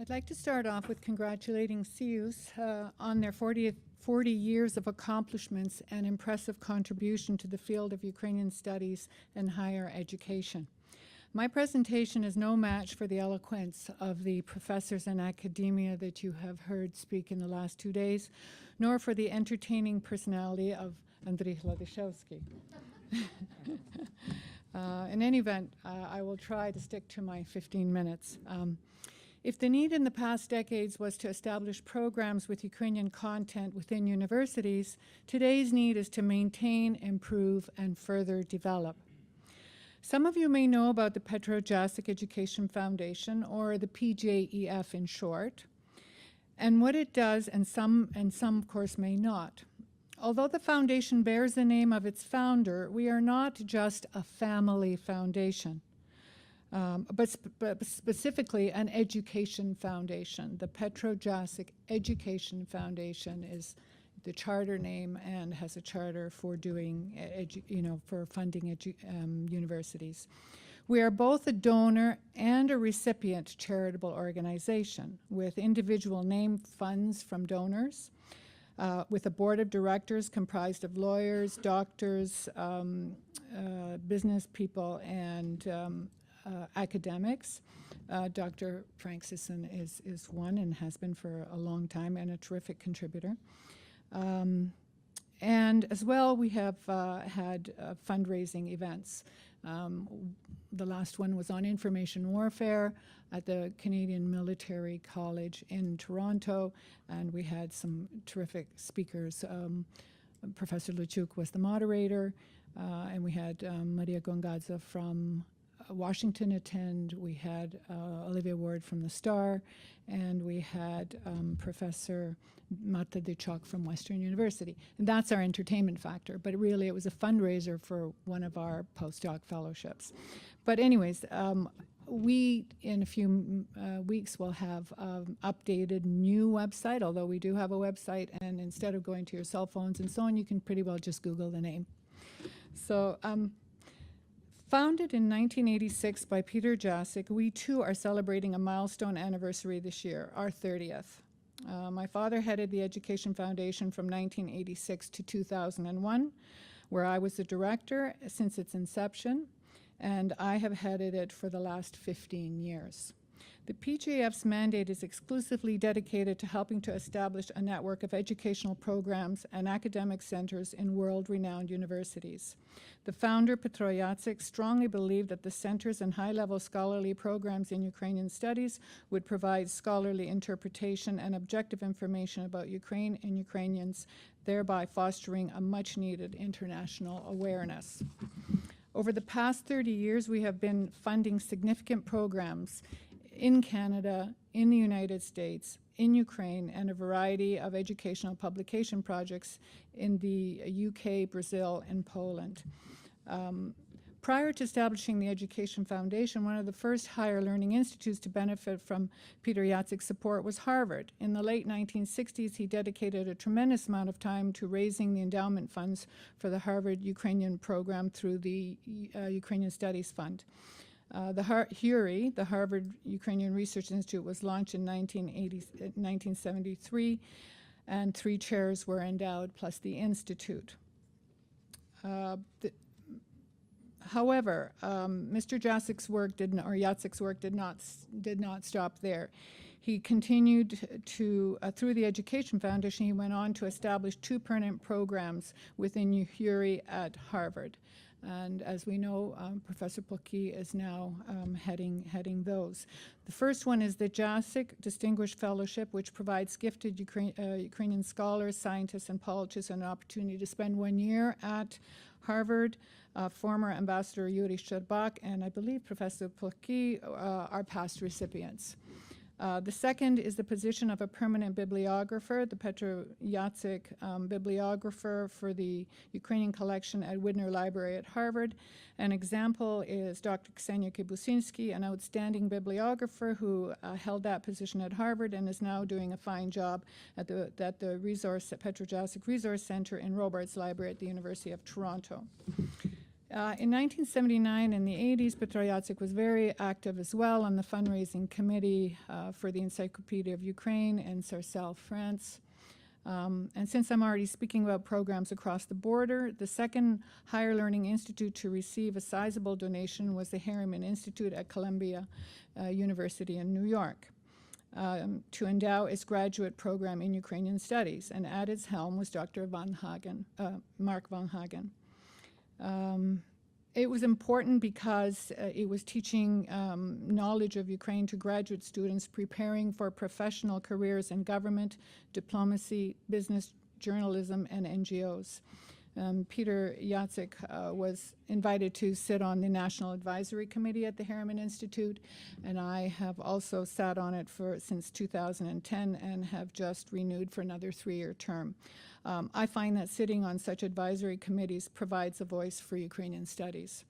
I'd like to start off with congratulating CIUS on their 40 years of accomplishments and impressive contribution to the field of Ukrainian studies and higher education. My presentation is no match for the eloquence of the professors in academia that you have heard speak in the last 2 days, nor for the entertaining personality of Andriy Hladishevsky. In any event, I will try to stick to my 15 minutes. If the need in the past decades was to establish programs with Ukrainian content within universities, today's need is to maintain, improve, and further develop. Some of you may know about the Petro Jacyk Education Foundation, or the PJEF in short, and what it does, and some of course may not. Although the foundation bears the name of its founder, we are not just a family foundation. But specifically an education foundation. The Petro Jacyk Education Foundation is the charter name and has a charter for doing, for funding universities. We are both a donor and a recipient charitable organization with individual name funds from donors, with a board of directors comprised of lawyers, doctors, business people, and academics. Dr. Frank Sisson is one and has been for a long time and a terrific contributor. And as well, we have had fundraising events. The last one was on information warfare at the Canadian Military College in Toronto, and we had some terrific speakers. Professor Luchuk was the moderator, and we had Maria Gongadze from Washington attend. We had Olivia Ward from the Star, and we had Professor Nadia Jacyk from Western University. And that's our entertainment factor, but really it was a fundraiser for one of our postdoc fellowships. But anyways, we in a few weeks will have updated new website, although we do have a website, and instead of going to your cell phones and so on, you can pretty well just Google the name. So founded in 1986 by Petro Jacyk, we too are celebrating a milestone anniversary this year, our 30th. My father headed the Education Foundation from 1986 to 2001, where I was the director since its inception, and I have headed it for the last 15 years. The PJF's mandate is exclusively dedicated to helping to establish a network of educational programs and academic centers in world-renowned universities. The founder, Petro Jacyk, strongly believed that the centers and high-level scholarly programs in Ukrainian studies would provide scholarly interpretation and objective information about Ukraine and Ukrainians, thereby fostering a much-needed international awareness. Over the past 30 years, we have been funding significant programs in Canada, in the United States, in Ukraine, and a variety of educational publication projects in the UK, Brazil, and Poland. Prior to establishing the Education Foundation, one of the first higher learning institutes to benefit from Petro Jacyk's support was Harvard. In the late 1960s, he dedicated a tremendous amount of time to raising the endowment funds for the Harvard Ukrainian program through the Ukrainian Studies Fund. The HURI, the Harvard Ukrainian Research Institute, was launched in 1973, and 3 chairs were endowed, plus the institute. However, Mr. Jacyk's work did not stop there. He continued to, through the Education Foundation, he went on to establish 2 permanent programs within HURI at Harvard. And as we know, Professor Plotki is now heading those. The first one is the Jacyk Distinguished Fellowship, which provides gifted Ukrainian scholars, scientists, and politicians an opportunity to spend 1 year at Harvard. Former Ambassador Yuri Sherbak and I believe Professor Plotki are past recipients. The second is the position of a permanent bibliographer, the Petro Jacyk bibliographer for the Ukrainian collection at Widner Library at Harvard. An example is Dr. Ksenia Kibusinsky, an outstanding bibliographer who held that position at Harvard and is now doing a fine job at the Petro Jacyk Resource Center in Robarts Library at the University of Toronto. In 1979 and the 80s, Petro Jacyk was very active as well on the fundraising committee for the Encyclopedia of Ukraine in Sarcelles, France. And since I'm already speaking about programs across the border, the second higher learning institute to receive a sizable donation was the Harriman Institute at Columbia University in New York to endow its graduate program in Ukrainian studies. And at its helm was Dr. Mark Van Hagen. It was important because it was teaching knowledge of Ukraine to graduate students preparing for professional careers in government, diplomacy, business, journalism, and NGOs. Petro Jacyk was invited to sit on the National Advisory Committee at the Harriman Institute, and I have also sat on it since 2010 and have just renewed for another 3-year term. I find that sitting on such advisory committees provides a voice for Ukrainian studies.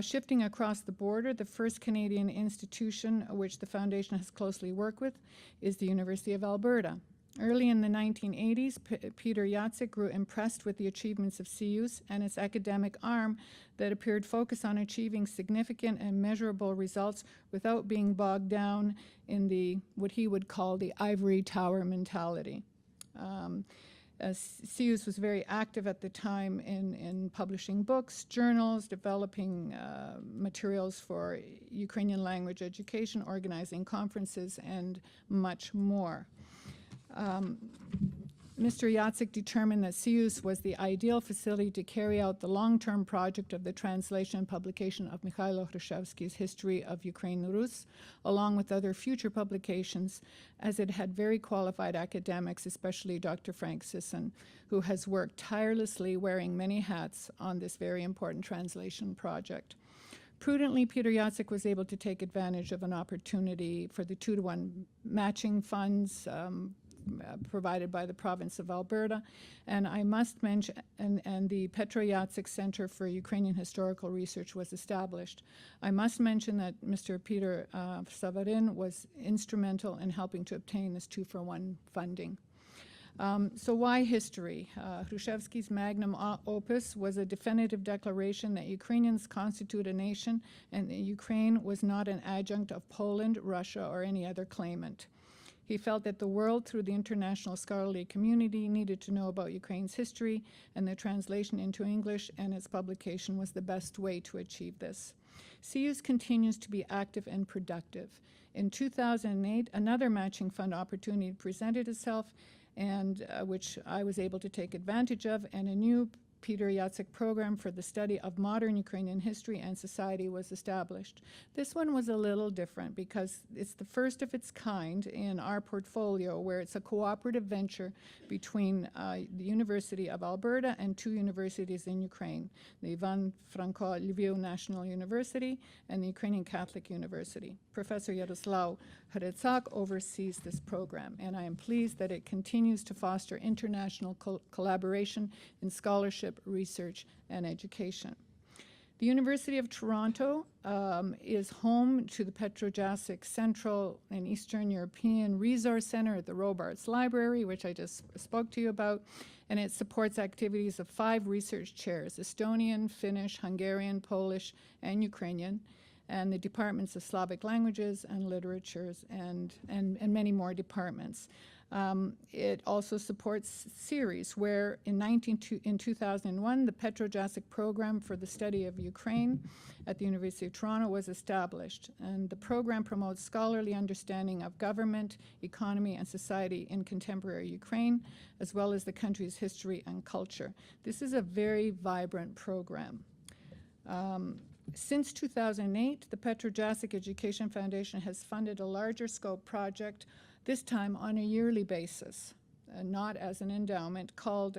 Shifting across the border, the first Canadian institution which the foundation has closely worked with is the University of Alberta. Early in the 1980s, Petro Jacyk grew impressed with the achievements of CEUS and its academic arm that appeared focused on achieving significant and measurable results without being bogged down in what he would call the ivory tower mentality. CEUS was very active at the time in publishing books, journals, developing materials for Ukrainian language education, organizing conferences, and much more. Mr. Jacyk determined that CEUS was the ideal facility to carry out the long-term project of the translation and publication of Mikhailo Hrushevsky's History of Ukraine Rus, along with other future publications, as it had very qualified academics, especially Dr. Frank Sisson, who has worked tirelessly wearing many hats on this very important translation project. Prudently, Petro Jacyk was able to take advantage of an opportunity for the 2-to-1 matching funds provided by the province of Alberta, and I must mention, and the Petro Jacyk Center for Ukrainian Historical Research was established. I must mention that Mr. Peter Savarin was instrumental in helping to obtain this 2-for-1 funding. So why history? Hrushevsky's magnum opus was a definitive declaration that Ukrainians constitute a nation and that Ukraine was not an adjunct of Poland, Russia, or any other claimant. He felt that the world, through the international scholarly community, needed to know about Ukraine's history, and the translation into English and its publication was the best way to achieve this. CEUS continues to be active and productive. In 2008, another matching fund opportunity presented itself, and which I was able to take advantage of, and a new Petro Jacyk program for the study of modern Ukrainian history and society was established. This one was a little different because it's the first of its kind in our portfolio, where it's a cooperative venture between the University of Alberta and 2 universities in Ukraine, the Ivan Franko Lviv National University and the Ukrainian Catholic University. Professor Yaroslav Hrycak oversees this program, and I am pleased that it continues to foster international collaboration in scholarship, research, and education. The University of Toronto is home to the Petro Jacyk Central and Eastern European Resource Center at the Robarts Library, which I just spoke to you about, and it supports activities of 5 research chairs: Estonian, Finnish, Hungarian, Polish, and Ukrainian, and the departments of Slavic languages and literatures, and many more departments. It also supports series where in 2001, the Petro Jacyk program for the study of Ukraine at the University of Toronto was established. And the program promotes scholarly understanding of government, economy, and society in contemporary Ukraine, as well as the country's history and culture. This is a very vibrant program. Since 2008, the Petro Jacyk Education Foundation has funded a larger scope project, this time on a yearly basis, not as an endowment, called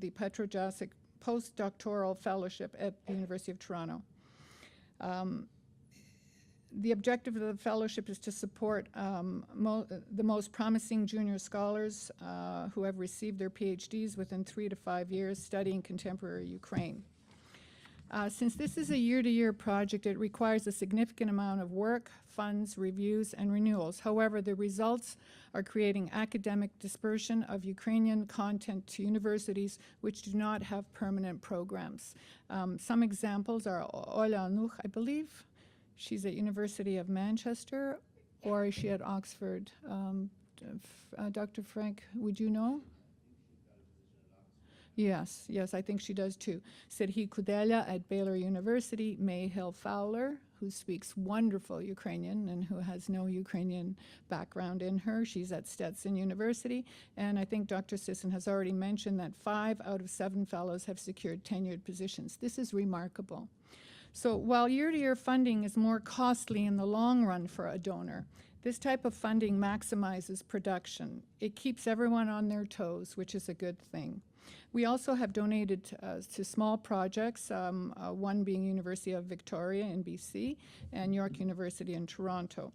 the Petro Jacyk Postdoctoral Fellowship at the University of Toronto. The objective of the fellowship is to support the most promising junior scholars who have received their PhDs within 3 to 5 years studying contemporary Ukraine. Since this is a year-to-year project, it requires a significant amount of work, funds, reviews, and renewals. However, the results are creating academic dispersion of Ukrainian content to universities which do not have permanent programs. Some examples are Ola Nuch, I believe. She's at University of Manchester, or is she at Oxford? Dr. Frank, would you know? Yes, I think she does too. Serhii Kudelia at Baylor University, May Hill Fowler, who speaks wonderful Ukrainian and who has no Ukrainian background in her. She's at Stetson University. And I think Dr. Sisson has already mentioned that 5 out of 7 fellows have secured tenured positions. This is remarkable. So while year-to-year funding is more costly in the long run for a donor, this type of funding maximizes production. It keeps everyone on their toes, which is a good thing. We also have donated to small projects, one being University of Victoria in BC and York University in Toronto.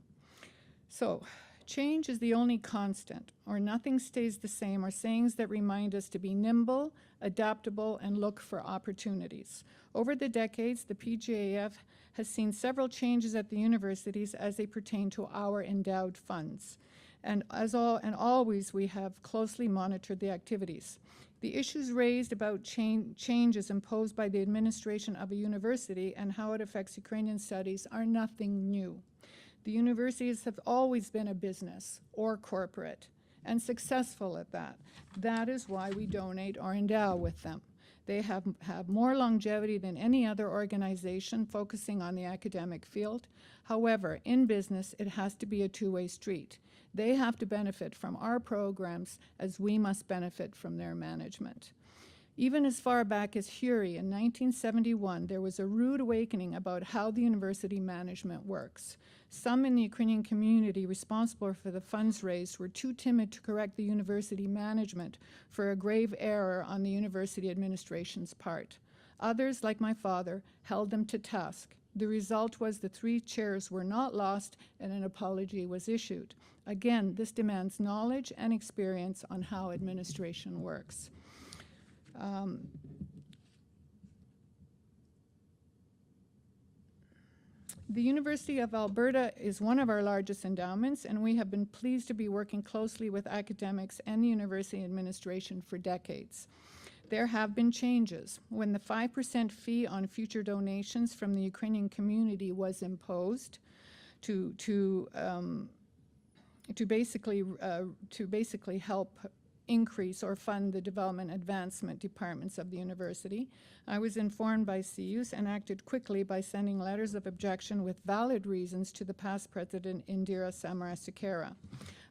So, change is the only constant, or nothing stays the same, are sayings that remind us to be nimble, adaptable, and look for opportunities. Over the decades, the PGAF has seen several changes at the universities as they pertain to our endowed funds. And always, we have closely monitored the activities. The issues raised about changes imposed by the administration of a university and how it affects Ukrainian studies are nothing new. The universities have always been a business or corporate, and successful at that. That is why we donate or endow with them. They have more longevity than any other organization focusing on the academic field. However, in business, it has to be a two-way street. They have to benefit from our programs as we must benefit from their management. Even as far back as Huri in 1971, there was a rude awakening about how the university management works. Some in the Ukrainian community responsible for the funds raised were too timid to correct the university management for a grave error on the university administration's part. Others, like my father, held them to task. The result was the 3 chairs were not lost and an apology was issued. Again, this demands knowledge and experience on how administration works. The University of Alberta is one of our largest endowments, and we have been pleased to be working closely with academics and the university administration for decades. There have been changes. When the 5% fee on future donations from the Ukrainian community was imposed to basically help increase or fund the development advancement departments of the university, I was informed by CUS and acted quickly by sending letters of objection with valid reasons to the past president, Indira Samarasekera.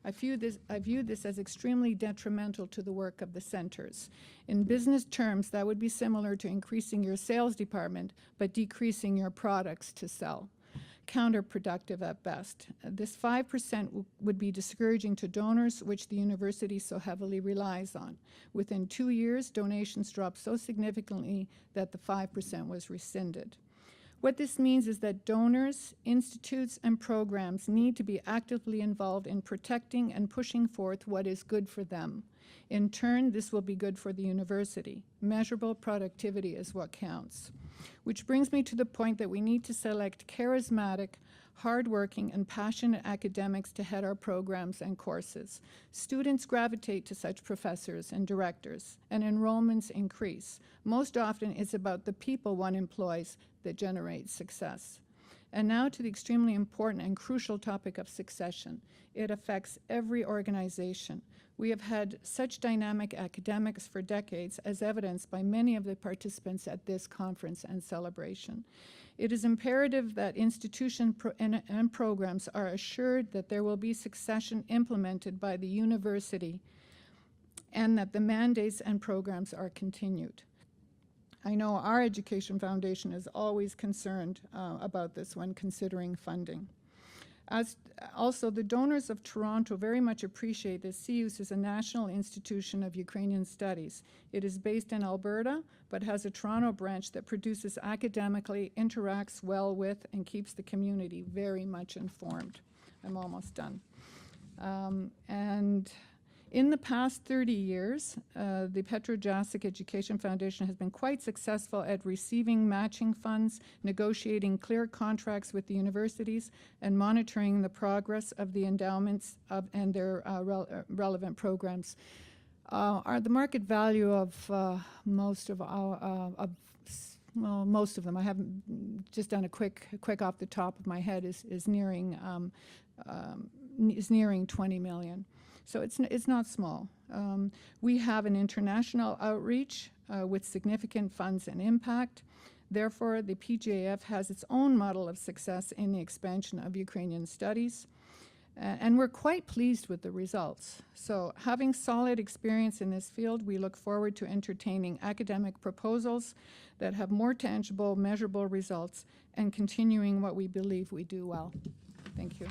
I view this as extremely detrimental to the work of the centers. In business terms, that would be similar to increasing your sales department, but decreasing your products to sell. Counterproductive at best. This 5% would be discouraging to donors, which the university so heavily relies on. Within 2 years, donations dropped so significantly that the 5% was rescinded. What this means is that donors, institutes, and programs need to be actively involved in protecting and pushing forth what is good for them. In turn, this will be good for the university. Measurable productivity is what counts. Which brings me to the point that we need to select charismatic, hardworking, and passionate academics to head our programs and courses. Students gravitate to such professors and directors, and enrollments increase. Most often, it's about the people one employs that generate success. And now to the extremely important and crucial topic of succession. It affects every organization. We have had such dynamic academics for decades, as evidenced by many of the participants at this conference and celebration. It is imperative that institutions and programs are assured that there will be succession implemented by the university and that the mandates and programs are continued. I know our Education Foundation is always concerned about this when considering funding. Also, the donors of Toronto very much appreciate that CUS is a national institution of Ukrainian studies. It is based in Alberta, but has a Toronto branch that produces academically, interacts well with, and keeps the community very much informed. I'm almost done. And In the past 30 years, the Petro Jacyk Education Foundation has been quite successful at receiving matching funds, negotiating clear contracts with the universities, and monitoring the progress of the endowments and their relevant programs. The market value of most of them, I haven't just done a quick off the top of my head, is nearing 20 million. So it's not small. We have an international outreach with significant funds and impact. Therefore, the PGAF has its own model of success in the expansion of Ukrainian studies. And we're quite pleased with the results. So having solid experience in this field, we look forward to entertaining academic proposals that have more tangible, measurable results and continuing what we believe we do well. Thank you.